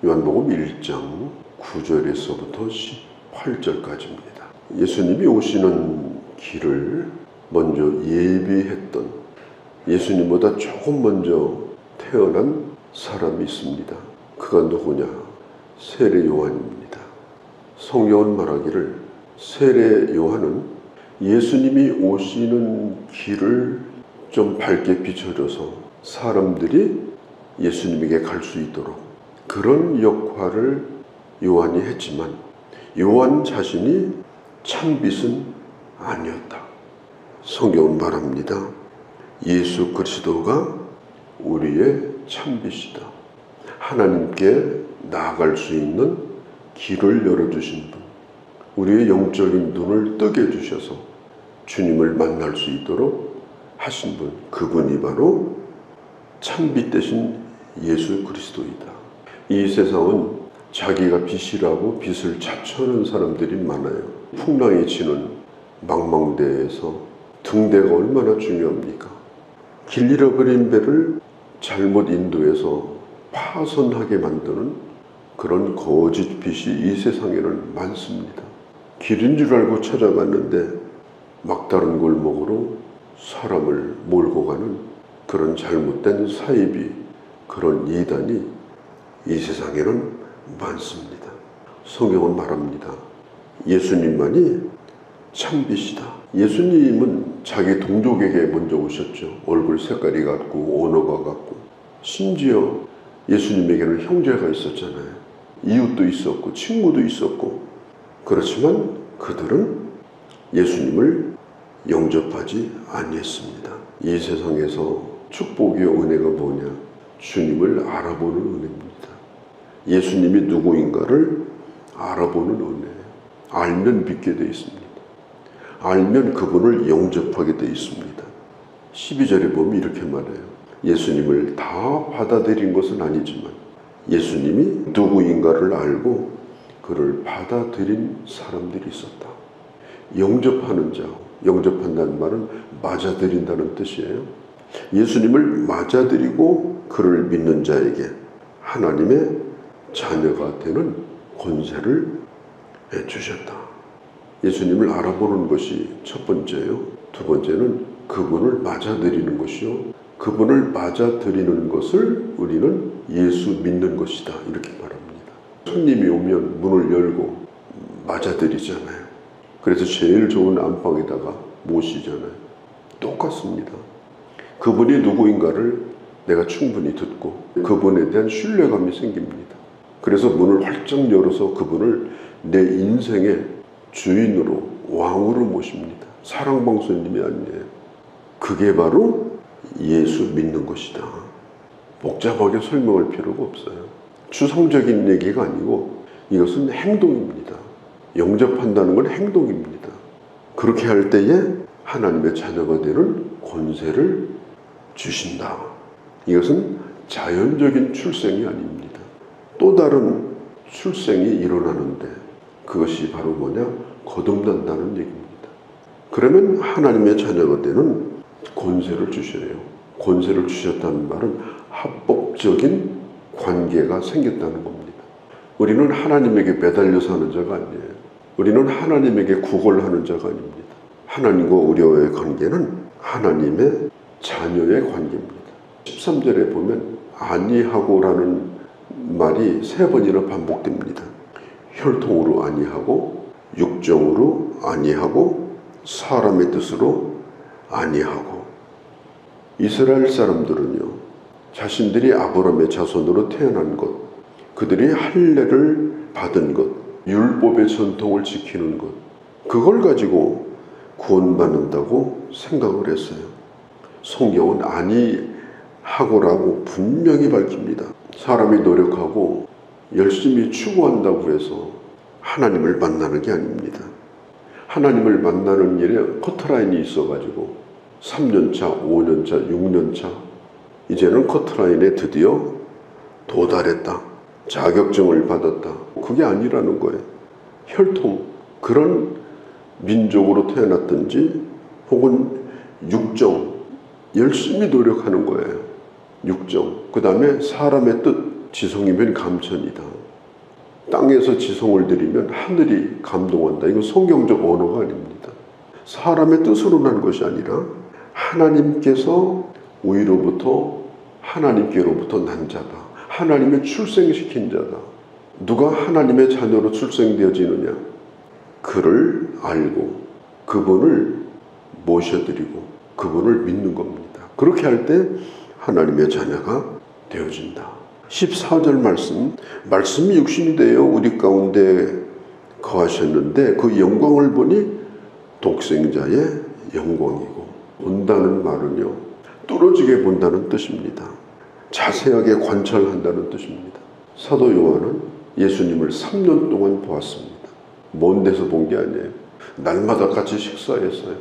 요한복음 1장 9절에서부터 18절까지입니다. 예수님이 오시는 길을 먼저 예비했던, 예수님보다 조금 먼저 태어난 사람이 있습니다. 그가 누구냐? 세례 요한입니다. 성경은 말하기를 세례 요한은 예수님이 오시는 길을 좀 밝게 비춰줘서 사람들이 예수님에게 갈 수 있도록 그런 역할을 요한이 했지만 요한 자신이 참빛은 아니었다. 성경은 말합니다. 예수 그리스도가 우리의 참빛이다. 하나님께 나아갈 수 있는 길을 열어주신 분, 우리의 영적인 눈을 뜨게 해주셔서 주님을 만날 수 있도록 하신 분, 그분이 바로 참빛 대신 예수 그리스도이다. 이 세상은 자기가 빛이라고 빛을 자처하는 사람들이 많아요. 풍랑이 치는 망망대해에서 등대가 얼마나 중요합니까? 길 잃어버린 배를 잘못 인도해서 파손하게 만드는 그런 거짓 빛이 이 세상에는 많습니다. 길인 줄 알고 찾아갔는데 막다른 골목으로 사람을 몰고 가는 그런 잘못된 사이비, 그런 이단이 이 세상에는 많습니다. 성경은 말합니다. 예수님만이 참빛이다. 예수님은 자기 동족에게 먼저 오셨죠. 얼굴 색깔이 같고 언어가 같고, 심지어 예수님에게는 형제가 있었잖아요. 이웃도 있었고 친구도 있었고. 그렇지만 그들은 예수님을 영접하지 아니했습니다. 이 세상에서 축복의 은혜가 뭐냐? 주님을 알아보는 은혜입니다. 예수님이 누구인가를 알아보는 은혜. 알면 믿게 되어 있습니다. 알면 그분을 영접하게 되어 있습니다. 12절에 보면 이렇게 말해요. 예수님을 다 받아들인 것은 아니지만 예수님이 누구인가를 알고 그를 받아들인 사람들이 있었다. 영접하는 자, 영접한다는 말은 맞아들인다는 뜻이에요. 예수님을 맞아들이고 그를 믿는 자에게 하나님의 자녀가 되는 권세를 주셨다. 예수님을 알아보는 것이 첫 번째요. 두 번째는 그분을 맞아들이는 것이요. 그분을 맞아들이는 것을 우리는 예수 믿는 것이다. 이렇게 말합니다. 손님이 오면 문을 열고 맞아들이잖아요. 그래서 제일 좋은 안방에다가 모시잖아요. 똑같습니다. 그분이 누구인가를 내가 충분히 듣고 그분에 대한 신뢰감이 생깁니다. 그래서 문을 활짝 열어서 그분을 내 인생의 주인으로, 왕으로 모십니다. 사랑방 손님이 아니에요. 그게 바로 예수 믿는 것이다. 복잡하게 설명할 필요가 없어요. 추상적인 얘기가 아니고 이것은 행동입니다. 영접한다는 건 행동입니다. 그렇게 할 때에 하나님의 자녀가 되는 권세를 주신다. 이것은 자연적인 출생이 아닙니다. 또 다른 출생이 일어나는데 그것이 바로 뭐냐? 거듭난다는 얘기입니다. 그러면 하나님의 자녀가 되는 권세를 주셔요. 권세를 주셨다는 말은 합법적인 관계가 생겼다는 겁니다. 우리는 하나님에게 매달려 사는 자가 아니에요. 우리는 하나님에게 구걸하는 자가 아닙니다. 하나님과 우리와의 관계는 하나님의 자녀의 관계입니다. 13절에 보면 아니하고라는 말이 3번이나 반복됩니다. 혈통으로 아니하고, 육정으로 아니하고, 사람의 뜻으로 아니하고. 이스라엘 사람들은요, 자신들이 아브라함의 자손으로 태어난 것, 그들이 할례를 받은 것, 율법의 전통을 지키는 것, 그걸 가지고 구원받는다고 생각을 했어요. 성경은 아니하고라고 분명히 밝힙니다. 사람이 노력하고 열심히 추구한다고 해서 하나님을 만나는 게 아닙니다. 하나님을 만나는 일에 커트라인이 있어가지고 3년차, 5년차, 6년차 이제는 커트라인에 드디어 도달했다. 자격증을 받았다. 그게 아니라는 거예요. 혈통, 그런 민족으로 태어났든지 혹은 육정, 열심히 노력하는 거예요. 육정. 그 다음에 사람의 뜻, 지성이면 감천이다. 땅에서 지성을 드리면 하늘이 감동한다. 이건 성경적 언어가 아닙니다. 사람의 뜻으로 난 것이 아니라 하나님께서 위로부터 하나님께로부터 난 자다. 하나님의 출생시킨 자다. 누가 하나님의 자녀로 출생되어지느냐? 그를 알고 그분을 모셔드리고 그분을 믿는 겁니다. 그렇게 할 때 하나님의 자녀가 되어진다. 14절 말씀이 육신이 되어 우리 가운데 거하셨는데 그 영광을 보니 독생자의 영광이고, 본다는 말은요, 뚫어지게 본다는 뜻입니다. 자세하게 관찰한다는 뜻입니다. 사도 요한은 예수님을 3년 동안 보았습니다. 먼 데서 본 게 아니에요. 날마다 같이 식사했어요.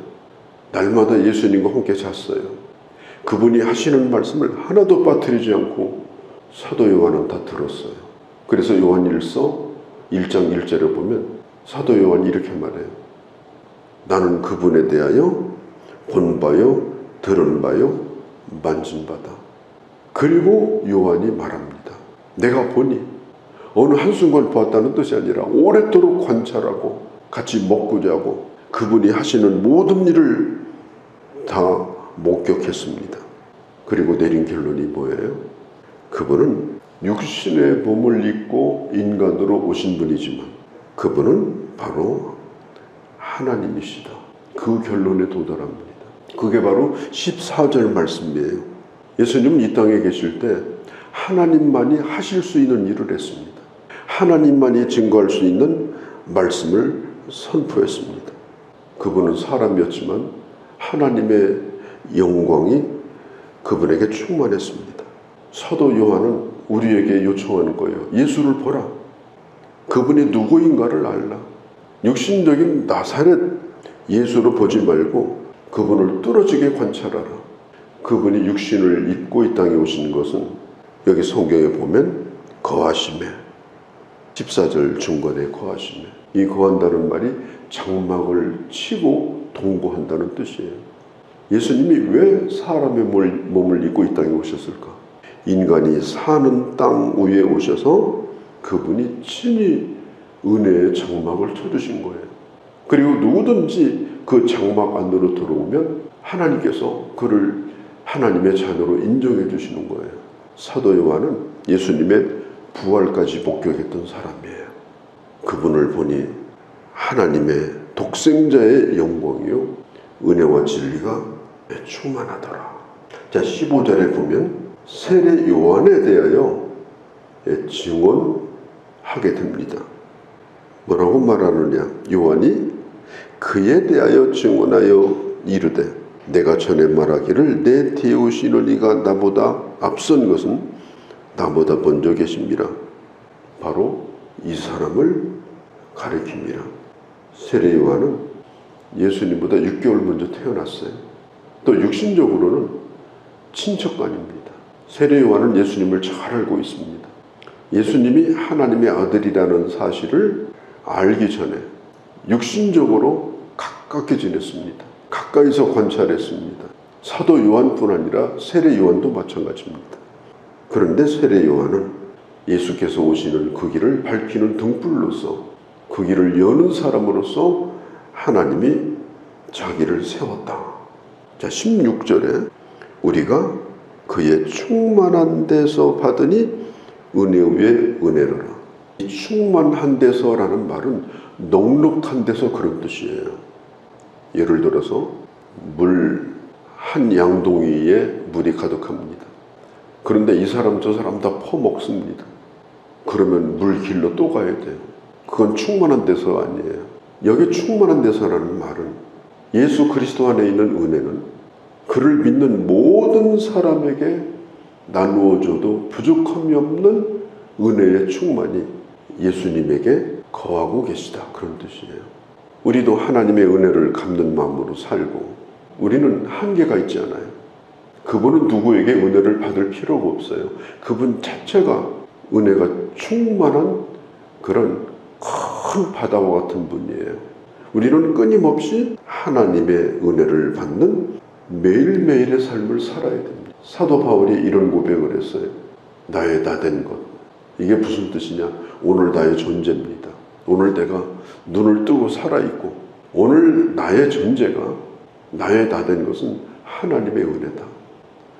날마다 예수님과 함께 잤어요. 그분이 하시는 말씀을 하나도 빠뜨리지 않고 사도 요한은 다 들었어요. 그래서 요한일서 1장 1절에 보면 사도 요한이 이렇게 말해요. 나는 그분에 대하여 본 바요, 들은 바요, 만진 바다. 그리고 요한이 말합니다. 내가 보니 어느 한순간 보았다는 뜻이 아니라 오랫도록 관찰하고 같이 먹고 자고 그분이 하시는 모든 일을 다 목격했습니다. 그리고 내린 결론이 뭐예요? 그분은 육신의 몸을 입고 인간으로 오신 분이지만 그분은 바로 하나님이시다. 그 결론에 도달합니다. 그게 바로 14절 말씀이에요. 예수님은 이 땅에 계실 때 하나님만이 하실 수 있는 일을 했습니다. 하나님만이 증거할 수 있는 말씀을 선포했습니다. 그분은 사람이었지만 하나님의 영광이 그분에게 충만했습니다. 사도 요한은 우리에게 요청하는 거예요. 예수를 보라. 그분이 누구인가를 알라. 육신적인 나사렛 예수로 보지 말고 그분을 뚫어지게 관찰하라. 그분이 육신을 입고 이 땅에 오신 것은 여기 성경에 보면 거하심에, 14절 중간에 거하심에, 이 거한다는 말이 장막을 치고 동거한다는 뜻이에요. 예수님이 왜 사람의 몸을 입고 이 땅에 오셨을까? 인간이 사는 땅 위에 오셔서 그분이 친히 은혜의 장막을 쳐주신 거예요. 그리고 누구든지 그 장막 안으로 들어오면 하나님께서 그를 하나님의 자녀로 인정해 주시는 거예요. 사도 요한은 예수님의 부활까지 목격했던 사람이에요. 그분을 보니 하나님의 독생자의 영광이요 은혜와 진리가 충만하더라. 자, 15절에 보면 세례 요한에 대하여 증언하게 됩니다. 뭐라고 말하느냐? 요한이 그에 대하여 증언하여 이르되 내가 전에 말하기를 내 뒤에 오시는 이가 나보다 앞선 것은 나보다 먼저 계십니다. 바로 이 사람을 가리킵니다. 세례 요한은 예수님보다 6개월 먼저 태어났어요. 또 육신적으로는 친척간입니다. 세례 요한은 예수님을 잘 알고 있습니다. 예수님이 하나님의 아들이라는 사실을 알기 전에 육신적으로 가깝게 지냈습니다. 가까이서 관찰했습니다. 사도 요한뿐 아니라 세례 요한도 마찬가지입니다. 그런데 세례 요한은 예수께서 오시는 그 길을 밝히는 등불로서 그 길을 여는 사람으로서 하나님이 자기를 세웠다. 자, 16절에 우리가 그의 충만한 데서 받으니 은혜 위에 은혜로라. 이 충만한 데서라는 말은 넉넉한 데서 그런 뜻이에요. 예를 들어서 물 한 양동이에 물이 가득합니다. 그런데 이 사람 저 사람 다 퍼먹습니다. 그러면 물 길러 또 가야 돼요. 그건 충만한 데서 아니에요. 여기 충만한 데서라는 말은 예수 그리스도 안에 있는 은혜는 그를 믿는 모든 사람에게 나누어줘도 부족함이 없는 은혜의 충만이 예수님에게 거하고 계시다. 그런 뜻이에요. 우리도 하나님의 은혜를 갚는 마음으로 살고 우리는 한계가 있지 않아요. 그분은 누구에게 은혜를 받을 필요가 없어요. 그분 자체가 은혜가 충만한 그런 큰 바다와 같은 분이에요. 우리는 끊임없이 하나님의 은혜를 받는 매일매일의 삶을 살아야 됩니다. 사도 바울이 이런 고백을 했어요. 나의 다 된 것, 이게 무슨 뜻이냐? 오늘 나의 존재입니다. 오늘 내가 눈을 뜨고 살아있고 오늘 나의 존재가 나의 다 된 것은 하나님의 은혜다.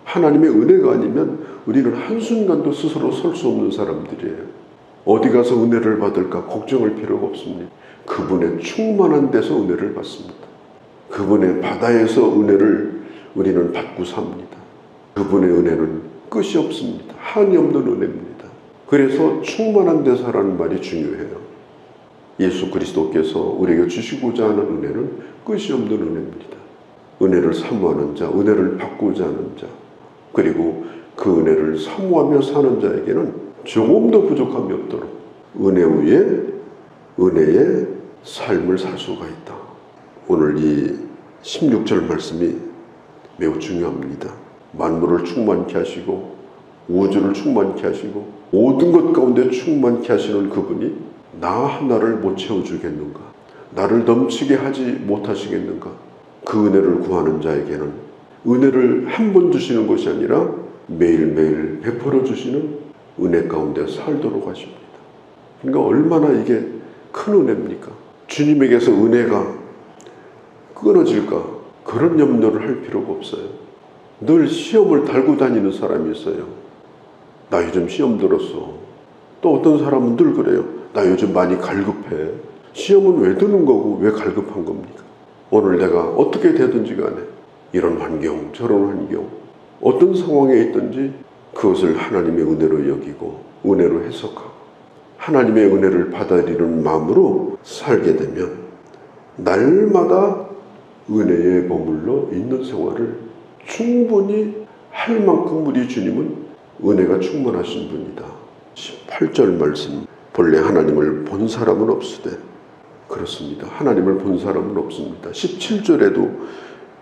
하나님의 은혜가 아니면 우리는 한순간도 스스로 설 수 없는 사람들이에요. 어디 가서 은혜를 받을까 걱정할 필요가 없습니다. 그분의 충만한 데서 은혜를 받습니다. 그분의 바다에서 은혜를 우리는 받고 삽니다. 그분의 은혜는 끝이 없습니다. 한이 없는 은혜입니다. 그래서 충만한 데서라는 말이 중요해요. 예수 그리스도께서 우리에게 주시고자 하는 은혜는 끝이 없는 은혜입니다. 은혜를 사모하는 자, 은혜를 받고자 하는 자, 그리고 그 은혜를 사모하며 사는 자에게는 조금도 부족함이 없도록 은혜 위에 은혜의 삶을 살 수가 있다. 오늘 이 16절 말씀이 매우 중요합니다. 만물을 충만케 하시고 우주를 충만케 하시고 모든 것 가운데 충만케 하시는 그분이 나 하나를 못 채워주겠는가? 나를 넘치게 하지 못하시겠는가? 그 은혜를 구하는 자에게는 은혜를 한 번 주시는 것이 아니라 매일매일 베풀어 주시는 은혜 가운데 살도록 하십니다. 그러니까 얼마나 이게 큰 은혜입니까? 주님에게서 은혜가 끊어질까? 그런 염려를 할 필요가 없어요. 늘 시험을 달고 다니는 사람이 있어요. 나 요즘 시험 들었어. 또 어떤 사람은 늘 그래요. 나 요즘 많이 갈급해. 시험은 왜 드는 거고 왜 갈급한 겁니까? 오늘 내가 어떻게 되든지 간에 이런 환경 저런 환경 어떤 상황에 있든지 그것을 하나님의 은혜로 여기고 은혜로 해석하고 하나님의 은혜를 받아들이는 마음으로 살게 되면 날마다 은혜에 머물러 있는 생활을 충분히 할 만큼 우리 주님은 은혜가 충만하신 분이다. 18절 말씀, 본래 하나님을 본 사람은 없으되, 그렇습니다. 하나님을 본 사람은 없습니다. 17절에도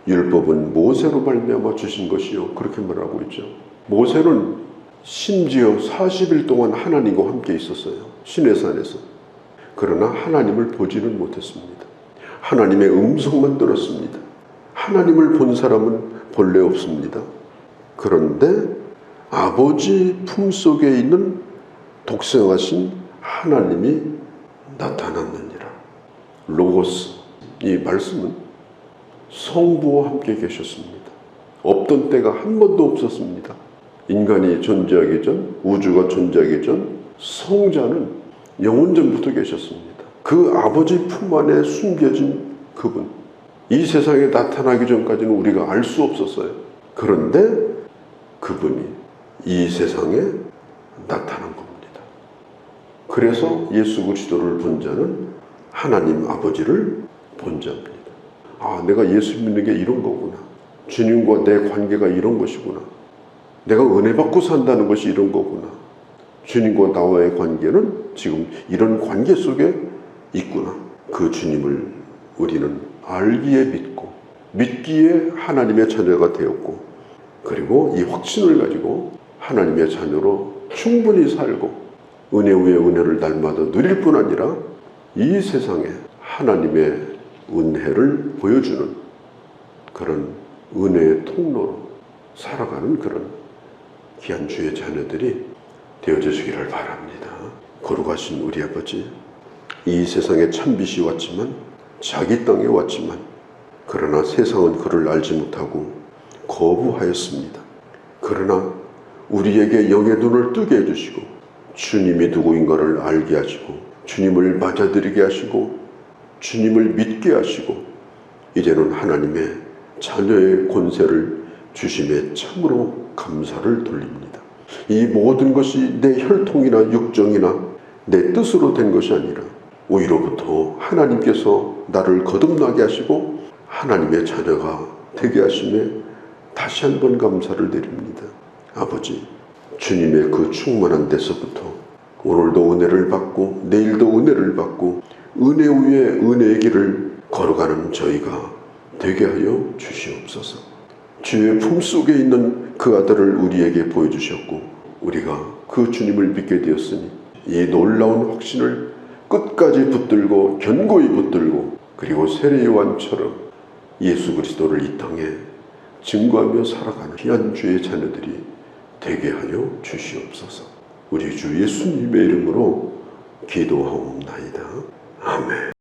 율법은 모세로 말미암아 주신 것이요, 그렇게 말하고 있죠. 모세는 심지어 40일 동안 하나님과 함께 있었어요. 시내산에서. 그러나 하나님을 보지는 못했습니다. 하나님의 음성만 들었습니다. 하나님을 본 사람은 본래 없습니다. 그런데 아버지 품속에 있는 독생하신 하나님이 나타났느니라. 로고스, 이 말씀은 성부와 함께 계셨습니다. 없던 때가 한 번도 없었습니다. 인간이 존재하기 전, 우주가 존재하기 전 성자는 영원 전부터 계셨습니다. 그 아버지 품 안에 숨겨진 그분, 이 세상에 나타나기 전까지는 우리가 알 수 없었어요. 그런데 그분이 이 세상에 나타난 겁니다. 그래서 예수 그리스도를 본 자는 하나님 아버지를 본 자입니다. 아, 내가 예수 믿는 게 이런 거구나. 주님과 내 관계가 이런 것이구나. 내가 은혜 받고 산다는 것이 이런 거구나. 주님과 나와의 관계는 지금 이런 관계 속에 있구나. 그 주님을 우리는 알기에 믿고 믿기에 하나님의 자녀가 되었고, 그리고 이 확신을 가지고 하나님의 자녀로 충분히 살고 은혜 위에 은혜를 날마다 누릴 뿐 아니라 이 세상에 하나님의 은혜를 보여주는 그런 은혜의 통로로 살아가는 그런 귀한 주의 자녀들이 되어주시기를 바랍니다. 거룩하신 우리 아버지, 이 세상에 참빛이 왔지만, 자기 땅에 왔지만, 그러나 세상은 그를 알지 못하고 거부하였습니다. 그러나 우리에게 영의 눈을 뜨게 해주시고 주님이 누구인가를 알게 하시고 주님을 맞아들이게 하시고 주님을 믿게 하시고 이제는 하나님의 자녀의 권세를 주심에 참으로 감사를 돌립니다. 이 모든 것이 내 혈통이나 육정이나 내 뜻으로 된 것이 아니라 오히려부터 하나님께서 나를 거듭나게 하시고 하나님의 자녀가 되게 하심에 다시 한번 감사를 드립니다. 아버지, 주님의 그 충만한 데서부터 오늘도 은혜를 받고 내일도 은혜를 받고 은혜 위에 은혜의 길을 걸어가는 저희가 되게 하여 주시옵소서. 주의 품속에 있는 그 아들을 우리에게 보여주셨고 우리가 그 주님을 믿게 되었으니 이 놀라운 확신을 끝까지 붙들고 견고히 붙들고 그리고 세례요한처럼 예수 그리스도를 이 땅에 증거하며 살아가는 귀한 주의 자녀들이 되게 하여 주시옵소서. 우리 주 예수님의 이름으로 기도하옵나이다.